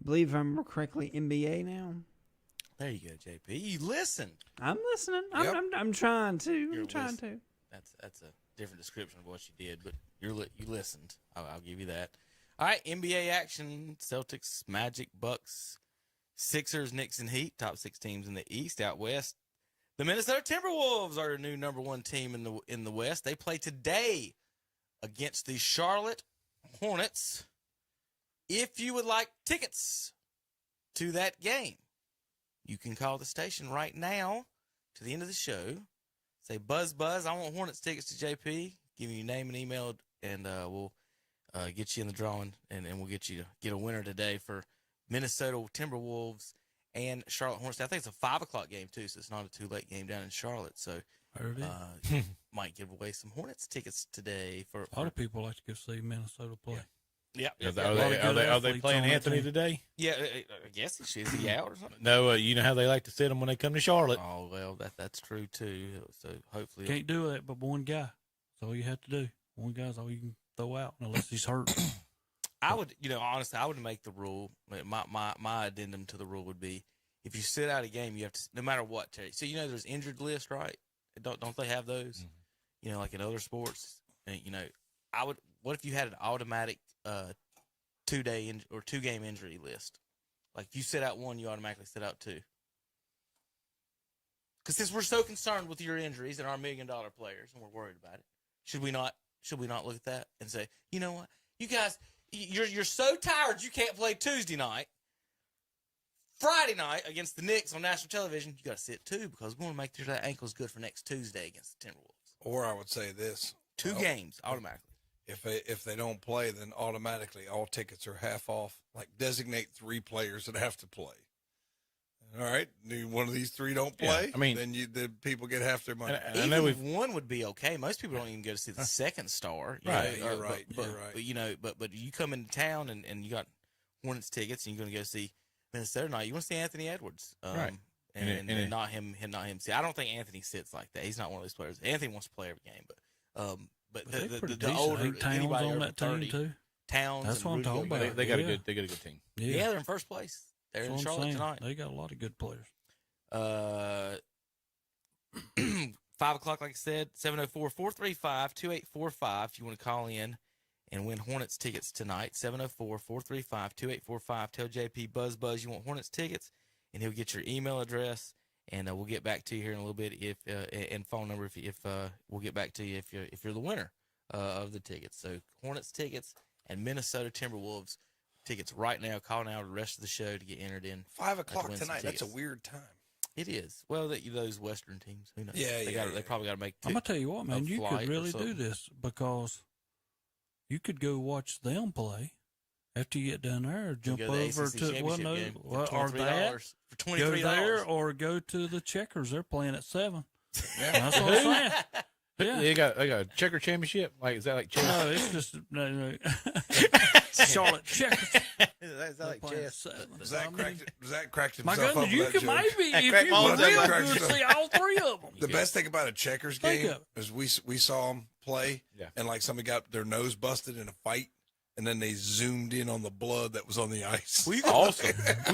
I believe if I remember correctly, NBA now. There you go, JP. You listen. I'm listening. Yep. I'm trying to. You're I'm trying to. That's a different description of what you did, but you listened. I'll give you that. All right, NBA action: Celtics, Magic, Bucks, Sixers, Knicks, and Heat. Top 6 teams in the East. Out west, the Minnesota Timberwolves are the new number 1 team in the West. They play today against the Charlotte Hornets. If you would like tickets to that game, you can call the station right now to the end of the show. Say, Buzz, I want Hornets tickets to JP. Give me your name and email, and we'll get you in the drawing, and we'll get a winner today for Minnesota Timberwolves and Charlotte Hornets. I think it's a 5 o'clock game, too, so it's not a too late game down in Charlotte. So might give away some Hornets tickets today. For a lot of people like to go see Minnesota play. Yeah. Are they playing Anthony today? Yeah, I guess is he out or something? No, you know how they like to sit them when they come to Charlotte. Oh, well, that's true, too. So hopefully. Can't do that but one guy. That's all you have to do. One guy's all you can throw out unless he's hurt. I would, honestly, I would make the rule. My addendum to the rule would be, if you sit out a game, you have to, no matter what, Terry. So, there's injured list, right? Don't they have those? Mm-hmm. Like in other sports. And, I would. What if you had an automatic 2-game injury list? Like if you sit out one, you automatically sit out 2. Because since we're so concerned with your injuries and our $1 million players, and we're worried about it, should we not look at that and say, you know what, you guys, you're so tired you can't play Tuesday night. Friday night against the Knicks on national television, you got to sit 2 because we want to make sure that ankle's good for next Tuesday against the Timberwolves. Or I would say this: 2 games automatically. If they don't play, then automatically all tickets are half off. Like designate 3 players that have to play. All right, one of these 3 don't play. Yeah, then the people get half their money. I know one would be okay. Most people don't even go to see the second star. Right, you're right. But you come into town and you got Hornets tickets and you're going to go see Minnesota night. You want to see Anthony Edwards, right? And not him. See, I don't think Anthony sits like that. He's not one of those players. Anthony wants to play every game, but the older anybody on over that 30, team too. Towns. That's what I'm talking about. They got a good team. Yeah, they're in first place. They're in Charlotte tonight. They got a lot of good players. 5 o'clock, like I said, 704-435-2845 if you want to call in and win Hornets tickets tonight. 704-435-2845. Tell JP Buzz you want Hornets tickets, and he'll get your email address, and we'll get back to you here in a little bit and phone number if we'll get back to you if you're the winner of the tickets. So Hornets tickets and Minnesota Timberwolves tickets right now. Call now the rest of the show to get entered in. 5 o'clock tonight. That's a weird time. It is. Well, those Western teams, who knows? Yeah, They probably got to make. I'm gonna tell you what, man. You could really do this because you could go watch them play after you get down there. Jump over to $23 for $23. Go there or go to the Checkers. They're playing at 7. Yeah, that's what I'm saying. Yeah. They got a checker championship. Like is that like chess? No, it's just no. Charlotte Checkers. Is that like chess? Zach cracked himself My up. goodness, you could maybe if you Bones were real up. good see all 3 of them. The best thing about a Checkers game is we saw them play, and like somebody got their nose busted in a fight, and then they zoomed in on the blood that was on the ice. Well,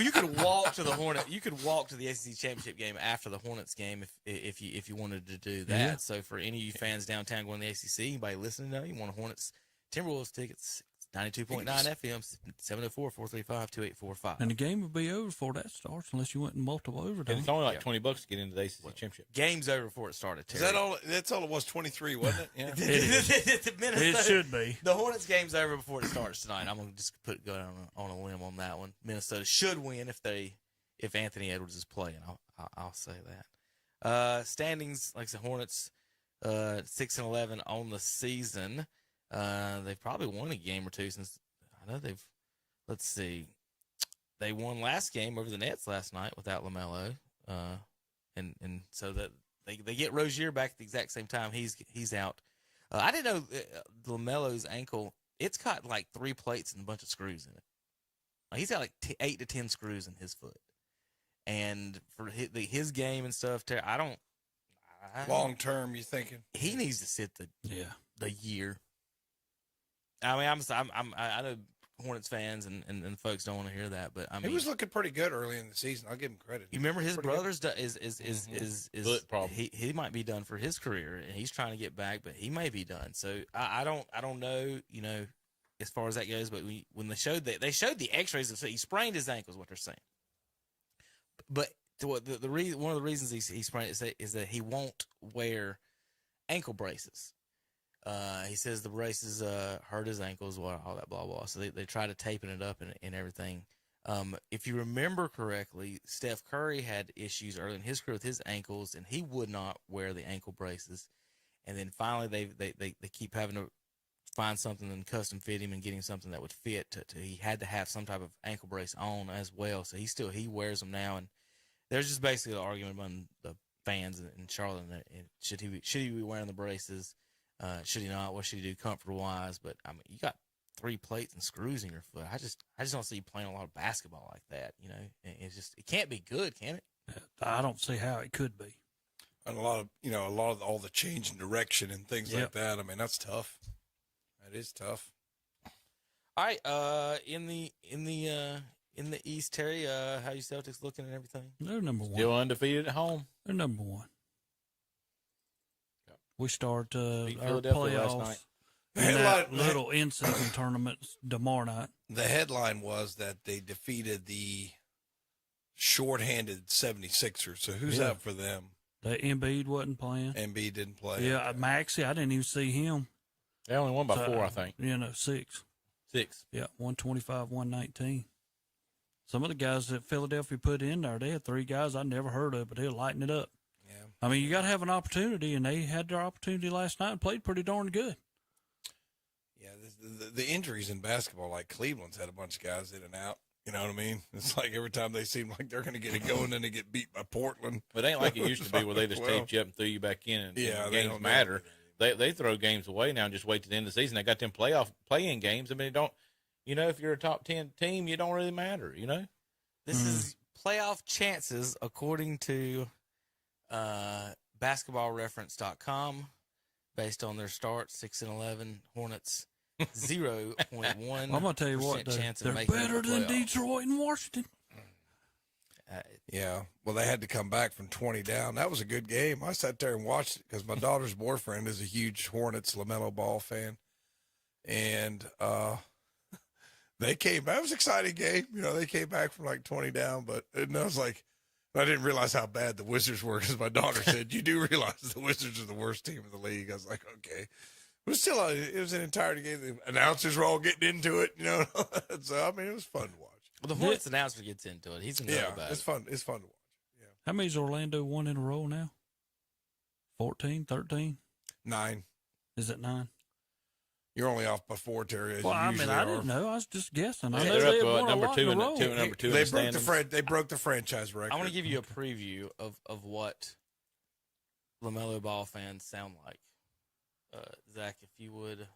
you could walk to the Hornet. You could walk to the SEC championship game after the Hornets game if you wanted to do that. Yeah. So for any of you fans downtown going to the ACC, anybody listening to you want a Hornets Timberwolves tickets, 92.9 FM, 704-435-2845. And the game will be over before that starts unless you went in multiple overtime. And it's only like $20 to get into the ACC championship. Game's over before it started. Terry. Is that all? That's all it was. 23, wasn't it? Yeah. It should be. The Hornets game's over before it starts tonight. I'm gonna just go on a limb on that one. Minnesota should win if Anthony Edwards is playing. I'll say that. Standings, like I said, Hornets 6-11 on the season. They've probably won a game or two since I know they've. Let's see, they won last game over the Nets last night without LaMelo, and so that they get Rozier back at the exact same time he's out. I didn't know LaMelo's ankle. It's got like 3 plates and a bunch of screws in it. He's got like 8 to 10 screws in his foot, and for his game and stuff, I don't. Long term, you thinking he needs to sit the year. I mean, I know Hornets fans and folks don't want to hear that, but I mean, He was looking pretty good early in the season. I'll give him credit. you remember his Pretty brother's is Foot problem. he might be done for his career, and he's trying to get back, but he may be done. So I don't know, as far as that goes. But when they showed the X-rays, so he sprained his ankle, is what they're saying. But the reason, one of the reasons he sprained it is that he won't wear ankle braces. He says the braces hurt his ankles, all that blah blah. So they try to taping it up and everything. If you remember correctly, Steph Curry had issues early in his career with his ankles, and he would not wear the ankle braces. And then finally, they keep having to find something and custom fit him and get him something that would fit. He had to have some type of ankle brace on as well. So he wears them now, and there's just basically an argument among the fans in Charlotte. And should he be wearing the braces? Should he not? What should he do comfort wise? But I mean, you got 3 plates and screws in your foot. I just don't see you playing a lot of basketball like that. It can't be good, can it? I don't see how it could be. And a lot of all the change in direction and things like that. I mean, that's tough. That is tough. All right. In the East, Terry, how you Celtics looking and everything? They're number one. Still undefeated at home. They're number one. We start Beat our Philadelphia last playoffs night. in that little in-season tournament tomorrow night. The headline was that they defeated the shorthanded 76ers. So who's out for them? That Embiid wasn't playing. Embiid didn't play. Yeah, Maxey, I didn't even see him. They only won by 4, I think. 6. 6. Yeah, 125, 119. Some of the guys that Philadelphia put in there, they had 3 guys I never heard of, but they're lighting it up. Yeah. I mean, you got to have an opportunity, and they had their opportunity last night and played pretty darn good. Yeah, the injuries in basketball, like Cleveland's had a bunch of guys in and out. You know what I mean? It's like every time they seem like they're going to get it going, then they get beat by Portland. But it ain't like it used to be where they just taped you up and threw you back in, and games matter. They throw games away now and just wait to the end of the season. They got them play-in games. I mean, if you're a top 10 team, you don't really matter, This is playoff chances according to basketballreference.com based on their start, 6-11, Hornets 0.1%. I'm going to tell you what, they're better than Detroit and Washington. Yeah, well, they had to come back from 20 down. That was a good game. I sat there and watched it because my daughter's boyfriend is a huge Hornets LaMelo Ball fan. And they came back. It was an exciting game. They came back from like 20 down. But I was like, I didn't realize how bad the Wizards were because my daughter said, you do realize the Wizards are the worst team in the league. I was like, okay. But still, it was an entire game. The announcers were all getting into it, So, I mean, it was fun to watch. Well, the Hornets announcer gets into it. He's about it's fun. It's fun to watch. Yeah. How many's Orlando won in a row now? 14, 13? 9. Is it 9? You're only off by 4, Terry. Well, I mean, I didn't know. I was just guessing. I know they're they up won number a lot 2 in a and row. number 2 in They the broke standings. they broke the franchise record. I want to give you a preview of what LaMelo Ball fans sound like. Zach, if you would.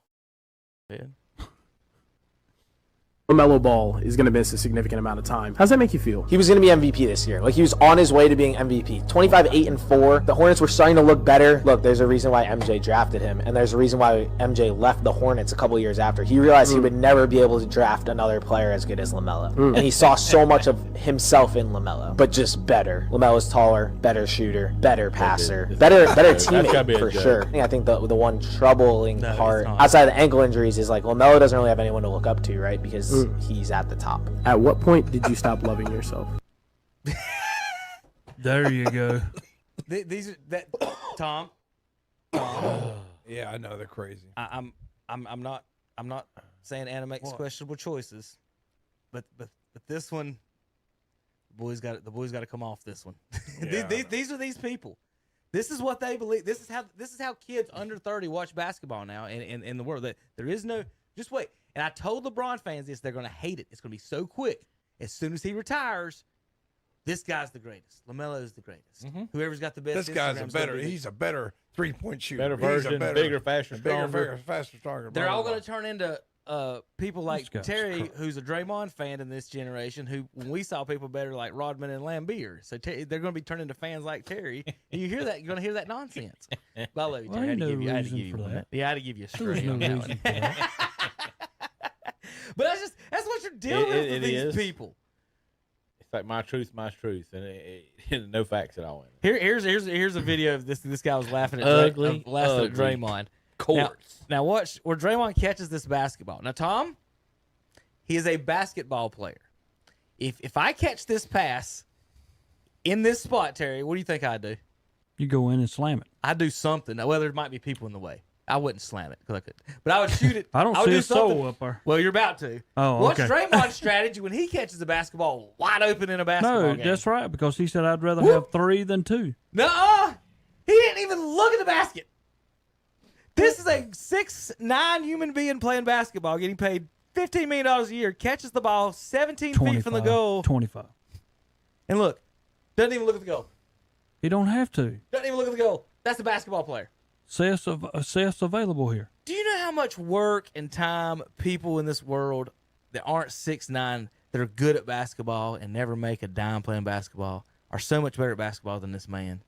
LaMelo Ball is going to miss a significant amount of time. How does that make you feel? He was going to be MVP this year. Like, he was on his way to being MVP. 25, 8, and 4. The Hornets were starting to look better. Look, there's a reason why MJ drafted him, and there's a reason why MJ left the Hornets a couple years after. He realized he would never be able to draft another player as good as LaMelo. And he saw so much of himself in LaMelo, but just better. LaMelo's taller, better shooter, better passer, better teammate for sure. I think the one troubling part, outside of the ankle injuries, is like LaMelo doesn't really have anyone to look up to, right? Because he's at the top. At what point did you stop loving yourself? There you go. These are that Tom. Yeah, I know they're crazy. I'm not saying Anna makes questionable choices, but this one, the boys got to come off this one. Yeah. These are these people. This is what they believe. This is how kids under 30 watch basketball now in the world. That there is no, just wait. And I told LeBron fans this, they're going to hate it. It's going to be so quick. As soon as he retires, this guy's the greatest. LaMelo is the greatest. Whoever's got the best. This guy's he's a better 3-point shooter. Better version, bigger, faster, stronger. faster, stronger. They're all going to turn into people like This guy's Terry, crazy. who's a Draymond fan in this generation, who when we saw people better like Rodman and Lambeer. So they're going to be turning into fans like Terry. And you hear that, you're going to hear that nonsense. But I love you, Well, Terry. ain't I had to no give you reason one. for that. Yeah, I had to give you a There's straight no on that reason one. for that. But you're dealing with these people. It's like my truth, and no facts at all in it. Here's a video of this guy was laughing at Ugly. Draymond. Courts. Now watch where Draymond catches this basketball. Now Tom, he is a basketball player. If I catch this pass in this spot, Terry, what do you think I'd do? You go in and slam it. I'd do something. Now, well, there might be people in the way. I wouldn't slam it because I couldn't. But I would shoot it. I don't would see do a something. soul up there. Well, you're about to. Oh, What's okay. Draymond's strategy when he catches a basketball wide open in a basketball No, game? that's right, because he said I'd rather have 3 than 2. Nuh-uh. He didn't even look at the basket. This is a 6'9" human being playing basketball, getting paid $15 million a year, catches the ball 17 feet from the goal. 25. And look, doesn't even look at the goal. He don't have to. Doesn't even look at the goal. That's a basketball player. Seth's available here. Do you know how much work and time people in this world that aren't 6'9", that are good at basketball and never make a dime playing basketball are so much better at basketball than this man?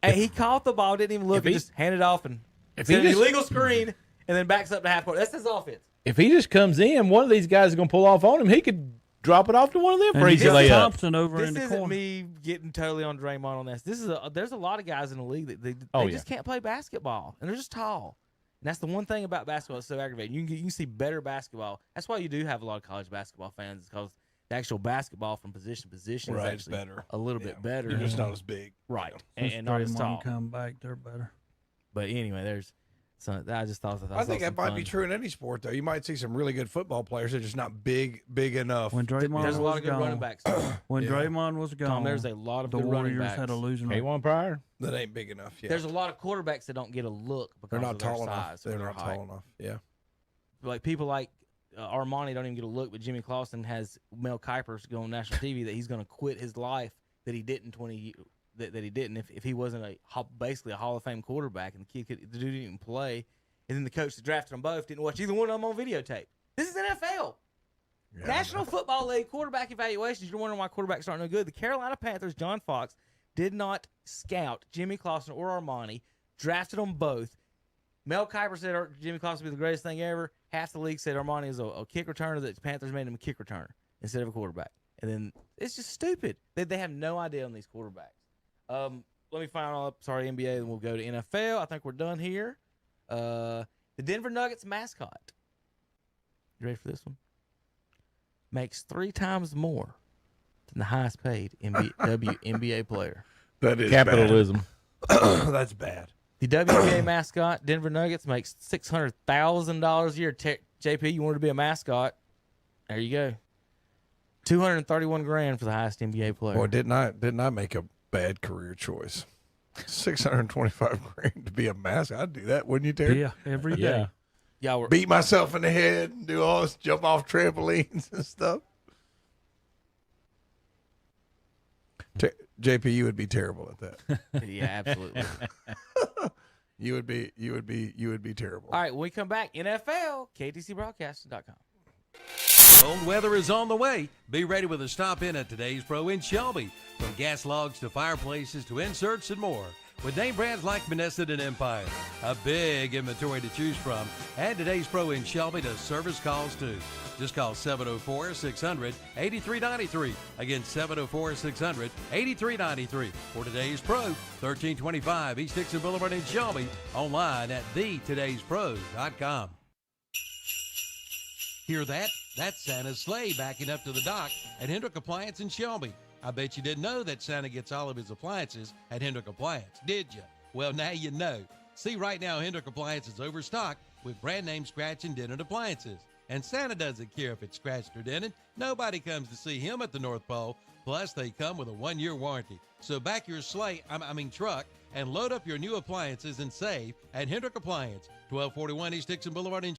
Hey, he caught the ball, didn't even look, and just handed it off and it's an illegal screen and then backs up to half court. That's his offense. If he just comes in, one of these guys is going to pull off on him. He could drop it off to one of them for easy layup. Thompson over This in the isn't corner. me getting totally on Draymond on this. There's a lot of guys in the league that they just can't play basketball, and they're just tall. And that's the one thing about basketball that's so aggravating. You can see better basketball. That's why you do have a lot of college basketball fans, because the actual basketball from position to position is actually better. a little bit better. You're just not as big. Right, Since and not as Draymond tall. come back, they're better. But anyway, there's some. I just thought I think that might be true in any sport, though. You might see some really good football players that are just not big enough. When Draymond There's a lot was of good gone, running backs. when Draymond was gone, Tom, there's a lot of the good running Warriors backs. had a losing record. K1 Pryor. That ain't big enough. Yeah, There's a lot of quarterbacks that don't get a look because they're not of their tall enough. size. They're or their not height. tall enough. Yeah. Like people like Armani don't even get a look, but Jimmy Clausen has Mel Kiper's going on national TV that he's going to quit his life that he didn't that he didn't if he wasn't basically a Hall of Fame quarterback, and the dude didn't even play, and then the coach that drafted them both didn't watch either one of them on videotape. This is NFL. Yeah, National Football League quarterback evaluations. You're wondering why quarterbacks aren't no good. The Carolina Panthers, John Fox, did not scout Jimmy Clausen or Armani, drafted them both. Mel Kiper said Jimmy Clausen would be the greatest thing ever. Half the league said Armani is a kick returner, that the Panthers made him a kick returner instead of a quarterback. And then it's just stupid. They have no idea on these quarterbacks. Let me final up. Sorry, NBA, then we'll go to NFL. I think we're done here. The Denver Nuggets mascot. You ready for this one? Makes 3 times more than the highest paid WNBA player. That is Capitalism. Bad. That's bad. The WNBA mascot, Denver Nuggets, makes $600,000 a year. JP, you wanted to be a mascot? There you go. $231,000 for the highest NBA player. Boy, didn't I make a bad career choice? $625,000 to be a mascot. I'd do that, wouldn't you, Terry? Yeah, every day. Yeah. Y'all were Beat myself in the head and do all this, jump off trampolines and stuff. JP, you would be terrible at that. yeah, absolutely. You would be terrible. All right, when we come back, NFL, KTCBroadcasting.com. Cold weather is on the way. Be ready with a stop in at Today's Pro in Shelby. From gas logs to fireplaces to inserts and more. With name brands like Menneson and Empire. A big inventory to choose from. Add Today's Pro in Shelby to service calls too. Just call 704-600-8393. Again, 704-600-8393. For Today's Pro, 1325 East Dixon Boulevard in Shelby. Online at thetodayspro.com. Hear that? That's Santa's sleigh backing up to the dock at Hendrick Appliance in Shelby. I bet you didn't know that Santa gets all of his appliances at Hendrick Appliance, did you? Well, now you know. See, right now, Hendrick Appliance is overstocked with brand name scratch and dented appliances. And Santa doesn't care if it's scratched or dented. Nobody comes to see him at the North Pole. Plus, they come with a 1-year warranty. So back your truck and load up your new appliances and save at Hendrick Appliance, 1241 East Dixon Boulevard in